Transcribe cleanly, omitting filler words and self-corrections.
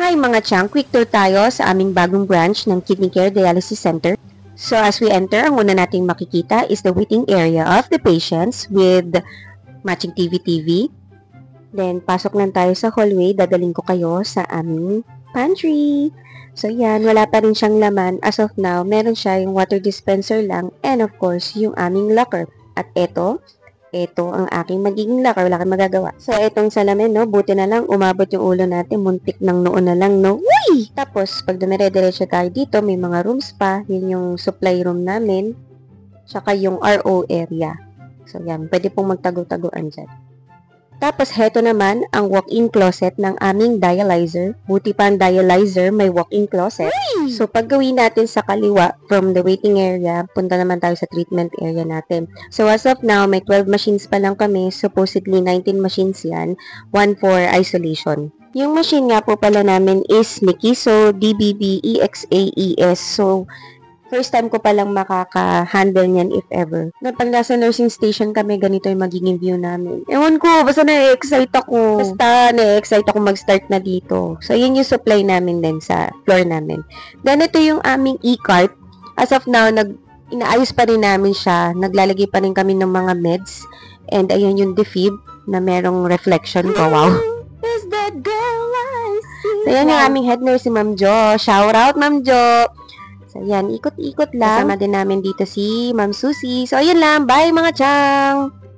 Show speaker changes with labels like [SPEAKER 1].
[SPEAKER 1] Hi mga chang, quick tour tayo sa aming bagong branch ng Kidney Care Dialysis Center. So as we enter, ang una nating makikita is the waiting area of the patients with matching TV. Then pasok lang tayo sa hallway, dadaling ko kayo sa aming pantry. So yan, wala pa rin siyang laman. As of now, meron siya yung water dispenser lang and of course yung aming locker. At ito ang aking magiging locker, wala kang magagawa. So, itong salamin, no, buti na lang, umabot yung ulo natin, muntik ng noon na lang, no. Uy! Tapos, pag dumire-diretso tayo dito, may mga rooms pa, yun yung supply room namin, tsaka yung RO area. So, yan, pwede pong magtago-taguan dyan. Tapos, heto naman, ang walk-in closet ng aming dialyzer. Buti pa ang dialyzer, may walk-in closet. So, pag gawin natin sa kaliwa, from the waiting area, punta naman tayo sa treatment area natin. So, as of now, may 12 machines pa lang kami. Supposedly, 19 machines yan. 1 for isolation. Yung machine nga po pala namin is Nikiso DBB EXA-ES. So, first time ko palang makaka-handle niyan if ever. Pag nasa nursing station kami, ganito yung magiging view namin. Ewan ko, basta na-excite ako. Basta na-excite ako mag-start na dito. So, yun yung supply namin din sa floor namin. Then, ito yung aming e-cart. As of now, inaayos pa rin namin siya. Naglalagay pa rin kami ng mga meds. And, ayun yung defib na merong reflection ko. Wow! Is that girl I see? So, yan yung aming head nurse, si Ma'am Jo. Shout out, Ma'am Jo! So, yan, ikot-ikot lang. Kasama din namin dito si Ma'am Susie. So, ayun lang. Bye, mga chang!